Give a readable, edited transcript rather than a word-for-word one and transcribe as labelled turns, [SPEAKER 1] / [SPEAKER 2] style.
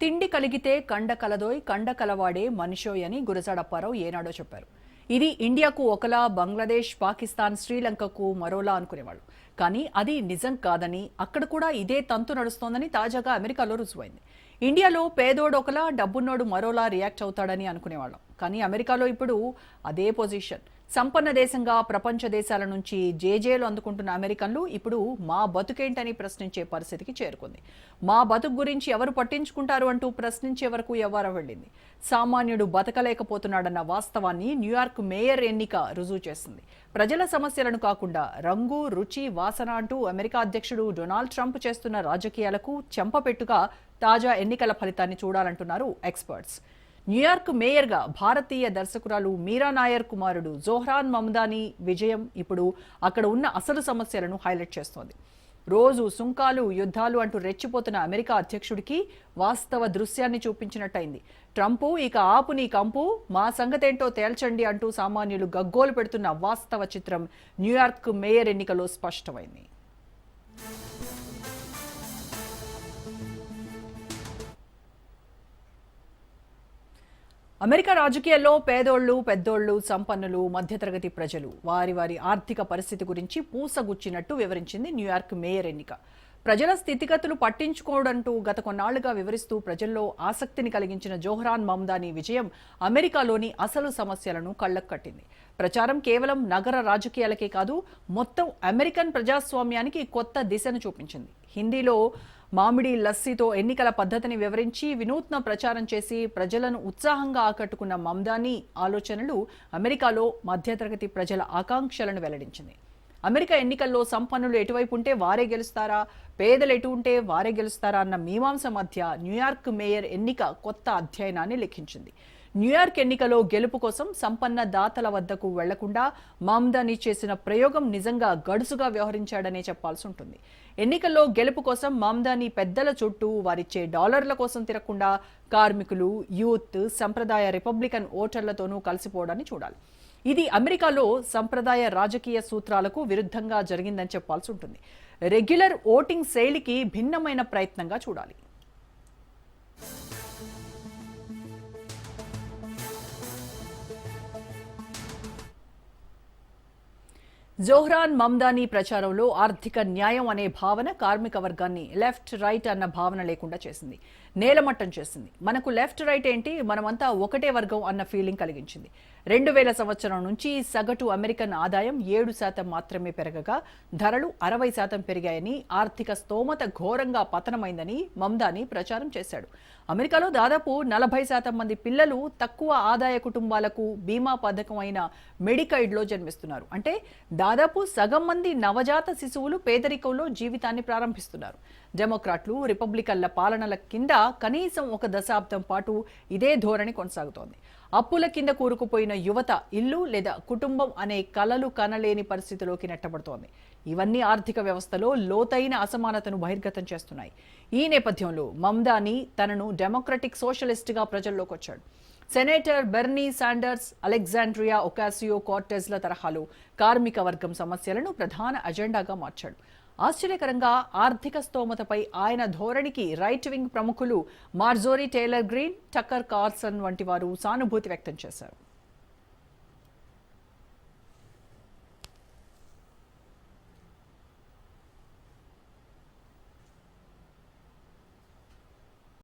[SPEAKER 1] తిండి కలిగితే కండ కలదోయ్ కండ కలవాడే మనిషోయ్ అని గురజాడ అప్పారావు ఏనాడో చెప్పారు. ఇది ఇండియాకు ఒకలా, బంగ్లాదేశ్, పాకిస్తాన్, శ్రీలంకకు మరోలా అనుకునేవాళ్ళు. కానీ అది నిజం కాదని, అక్కడ కూడా ఇదే తంతు నడుస్తోందని తాజాగా అమెరికాలో రుజువైంది. ఇండియాలో పేదోడు ఒకలా, డబ్బున్నోడు మరోలా రియాక్ట్ అవుతాడని అనుకునేవాళ్ళం. కానీ అమెరికాలో ఇప్పుడు అదే పొజిషన్. సంపన్న దేశంగా ప్రపంచ దేశాల నుంచి జేజేలు అందుకుంటున్న అమెరికన్లు ఇప్పుడు మా బతుకేంటని ప్రశ్నించే పరిస్థితికి చేరుకుంది. మా బతుకు గురించి ఎవరు పట్టించుకుంటారు అంటూ ప్రశ్నించే వరకు ఎవరు వెళ్ళింది. సామాన్యుడు బతకలేకపోతున్నాడన్న వాస్తవాన్ని న్యూయార్క్ మేయర్ ఎన్నిక రుజువు చేసింది. ప్రజల సమస్యలను కాకుండా రంగు, రుచి, వాసన అంటూ అమెరికా అధ్యక్షుడు డొనాల్డ్ ట్రంప్ చేస్తున్న రాజకీయాలకు చెంపపెట్టుగా తాజా ఎన్నికల ఫలితాన్ని చూడాలంటున్నారు ఎక్స్పర్ట్స్. న్యూయార్క్ మేయర్గా భారతీయ దర్శకురాలు మీరా నాయర్ కుమారుడు జోహ్రాన్ మమ్దానీ విజయం ఇప్పుడు అక్కడ ఉన్న అసలు సమస్యలను హైలైట్ చేస్తోంది. రోజు సుంకాలు, యుద్ధాలు అంటూ రెచ్చిపోతున్న అమెరికా అధ్యక్షుడికి వాస్తవ దృశ్యాన్ని చూపించినట్టయింది. ట్రంప్ ఇక ఆపు నీ కంపు, మా సంగతేంటో తేల్చండి అంటూ సామాన్యులు గగ్గోలు పెడుతున్న వాస్తవ చిత్రం న్యూయార్క్ మేయర్ ఎన్నికలో స్పష్టమైంది. అమెరికా రాజకీయాల్లో పేదోళ్లు, పెద్దోళ్లు, సంపన్నులు, మధ్యతరగతి ప్రజలు వారి వారి ఆర్థిక పరిస్థితి గురించి పూసగుచ్చినట్టు వివరించింది న్యూయార్క్ మేయర్ ఎన్నిక. ప్రజల స్థితిగతులు పట్టించుకోవడంటూ గత కొన్నాళ్లుగా వివరిస్తూ ప్రజల్లో ఆసక్తిని కలిగించిన జోహ్రాన్ మమ్దానీ విజయం అమెరికాలోని అసలు సమస్యలను కళ్లకు కట్టింది. ప్రచారం కేవలం నగర రాజకీయాలకే కాదు, మొత్తం అమెరికన్ ప్రజాస్వామ్యానికి కొత్త దిశను చూపించింది. హిందీలో మామిడి లస్సీతో ఎన్నికల పద్ధతిని వివరించి వినూత్న ప్రచారం చేసి ప్రజలను ఉత్సాహంగా ఆకట్టుకున్న మమ్దానీ ఆలోచనలు అమెరికాలో మధ్యతరగతి ప్రజల ఆకాంక్షలను వెల్లడించింది. అమెరికా ఎన్నికల్లో సంపన్నులు ఎటువైపు ఉంటే వారే గెలుస్తారా, పేదలు ఎటు ఉంటే వారే గెలుస్తారా అన్న మీమాంస మధ్య న్యూయార్క్ మేయర్ ఎన్నిక కొత్త అధ్యయనాన్ని లిఖించింది. న్యూయార్క్ ఎన్నికలో గెలుపు కోసం సంపన్న దాతల వద్దకు వెళ్లకుండా మమ్దానీ చేసిన ప్రయోగం నిజంగా గడుసుగా వ్యవహరించాడనే చెప్పాల్సి ఉంటుంది. ఎన్నికల్లో గెలుపు కోసం మమ్దానీ పెద్దల చుట్టూ వారిచ్చే డాలర్ల కోసం తిరగకుండా కార్మికులు, యూత్, సంప్రదాయ రిపబ్లికన్ ఓటర్లతోనూ కలిసిపోవడాన్ని చూడాలి. ఇది అమెరికాలో సంప్రదాయ రాజకీయ సూత్రాలకు విరుద్ధంగా జరిగిందని చెప్పాల్సి ఉంటుంది. రెగ్యులర్ ఓటింగ్ శైలికి భిన్నమైన ప్రయత్నంగా చూడాలి. జోహ్రాన్ మమ్దానీ ప్రచారంలో ఆర్థిక న్యాయం అనే భావన కార్మిక వర్గాన్ని లెఫ్ట్ రైట్ అన్న భావన లేకుండా చేసింది, నేలమట్టం చేసింది. మనకు లెఫ్ట్ రైట్ ఏంటి, మనమంతా ఒకటే వర్గం అన్న ఫీలింగ్ కలిగించింది. 2000 సంవత్సరం నుంచి సగటు అమెరికన్ ఆదాయం 7% మాత్రమే పెరగగా ధరలు 60% పెరిగాయని, ఆర్థిక స్తోమత ఘోరంగా పతనమైందని మమ్దానీ ప్రచారం చేశాడు. అమెరికాలో దాదాపు 40% మంది పిల్లలు తక్కువ ఆదాయ కుటుంబాలకు బీమా పథకం అయిన మెడికైడ్లో జన్మిస్తున్నారు. అంటే దాదాపు సగం మంది నవజాత శిశువులు పేదరికంలో జీవితాన్ని ప్రారంభిస్తున్నారు. డెమోక్రాట్లు, రిపబ్లికన్ల పాలనల కింద కనీసం ఒక దశాబ్దం పాటు ఇదే ధోరణి కొనసాగుతోంది. అప్పుల కింద కూరుకుపోయిన యువత ఇల్లు లేదా కుటుంబం అనే కలలు కనలేని పరిస్థితిలోకి నెట్టబడుతోంది. ఇవన్నీ ఆర్థిక వ్యవస్థలో లోతైన అసమానతను బహిర్గతం చేస్తున్నాయి. ఈ నేపథ్యంలో మమ్దానీ తనను డెమోక్రటిక్ సోషలిస్ట్గా ప్రజల్లోకి వచ్చాడు. Senator Bernie Sanders, Alexandria Ocasio కార్టెజ్ల తరహాలో కార్మిక వర్గం సమస్యలను ప్రధాన అజెండాగా మార్చాడు. ఆశ్చర్యకరంగా ఆర్థిక స్తోమతపై ఆయన ధోరణికి రైట్ వింగ్ ప్రముఖులు మార్జోరీ టేలర్ గ్రీన్, టక్కర్ కార్సన్ వంటి వారు సానుభూతి వ్యక్తం చేశారు.